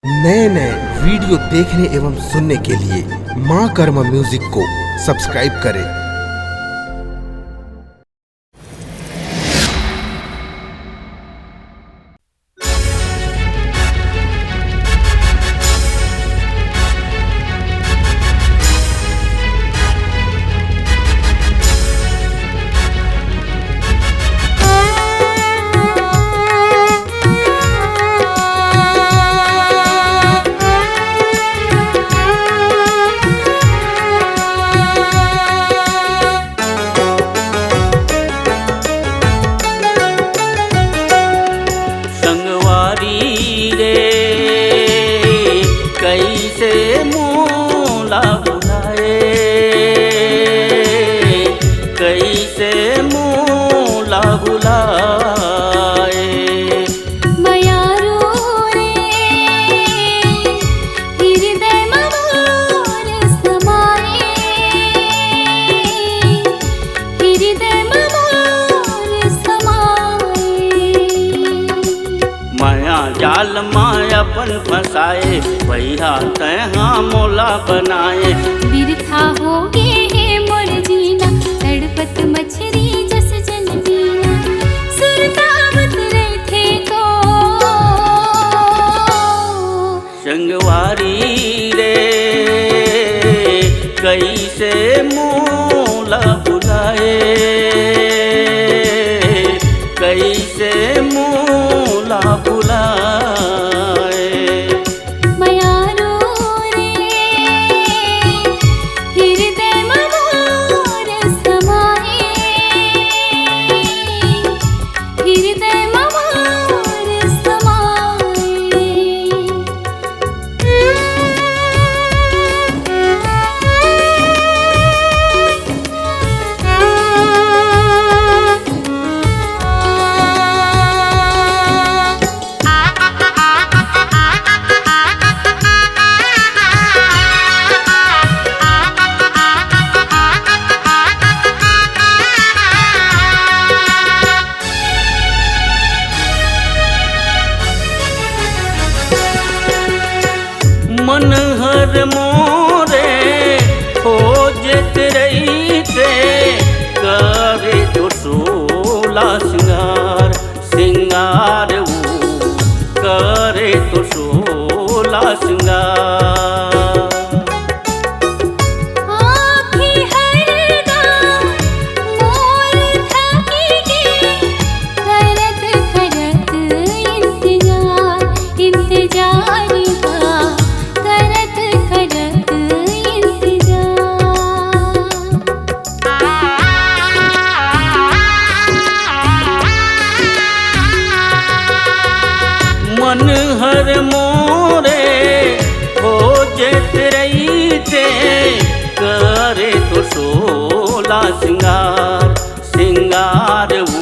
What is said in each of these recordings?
नए नए वीडियो देखने एवं सुनने के लिए माँ कर्मा म्यूजिक को सब्सक्राइब करें। कैसे मोला बुलाए, कैसे मोला बुलाए। मयारो रे हृदय मोर समाए, हृदय मोर समाए। माया जाल मायापन फंसाए, भैया तैहा मोला बनाए। बिरथा हो गे है मोर जीना, तड़पत मछरी जस जल जीना। सुरतावत रहे को संगवारी रे कैसे मोला बुलाए, कैसे मोला बुलाए। मयारो रे हृदय मोर समाए, हृदय मोर समाए। मन हर मोरे खोजत रही थे, करे तो सोला सिंगार, सिंगार वो करे तो सोला सिंगार। आँखी हरदम मोर थकेगी, करत करत इंतजार, इंतजार का करत करत मन हर मोरे खोजत रही थे, करे तो सोला सिंगार, सिंगार वो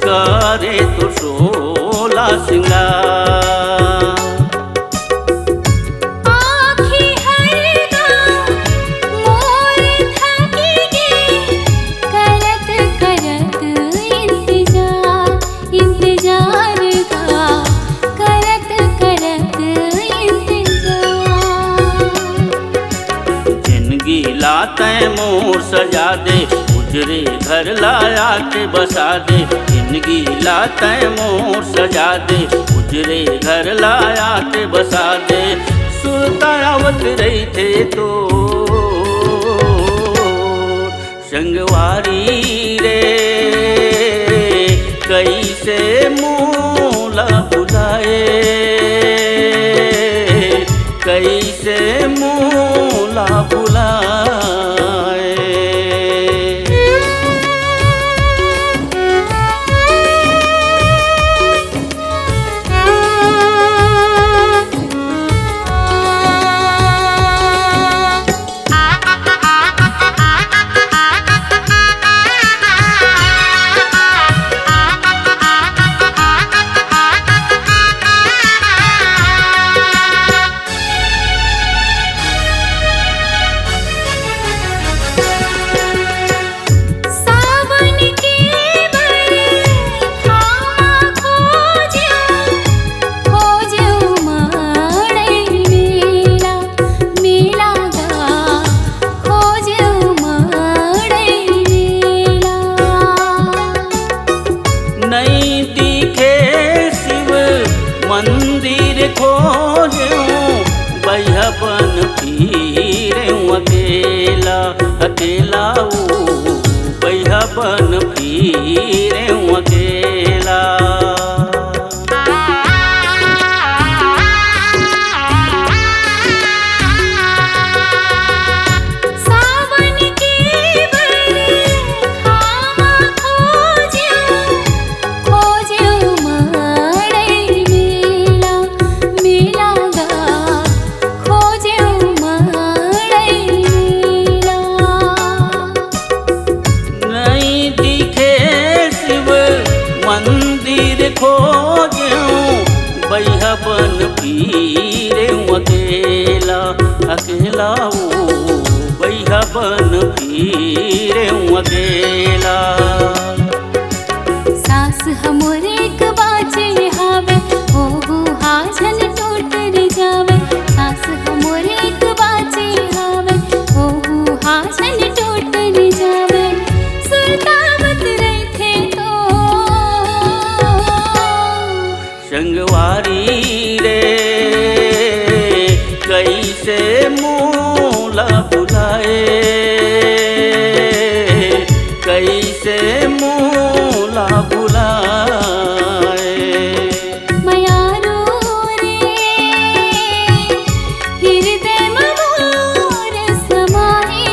करे तो सोला सिंगार। आँखी हरदम मोर थकेगी, करत करत इंतजार, इंतजार का करत करत इंतजार। जिंदगी लाते मोर सजा दे, उजरे घर लाया के बसा दे। जिंदगी लाते मोर सजा दे, उजरे घर लाया के बसा दे। सुल्तानावत रही थे तो संगवारी रे कैसे मोला बुलाए, कैसे मोला बुलाए। बन फिरे अकेला। सावन के बरखावा खोज्यो मड़ई मेला, मेला गा खोज्यो मड़ई मेला। नहीं दिखे शिव मंदिर खोज्यो बैहा बन फिरे अकेला, अकेला ओ बैहा बन फिरे अकेला। सास हमरे एक बाजे हावे, ओहु हाजन टूट रे जावे। सास हमरे एक बाजे हावे, ओहु हाजन टूट रे जावे। सुरतावत रही थे तो संगवारी रे कैसे मूला बुलाए, कैसे मूला बुलाए। मयारो रे हृदय मोर समाए,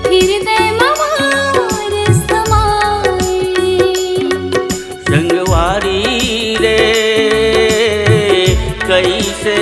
हृदय मोर समाए। संगवारी रे कैसे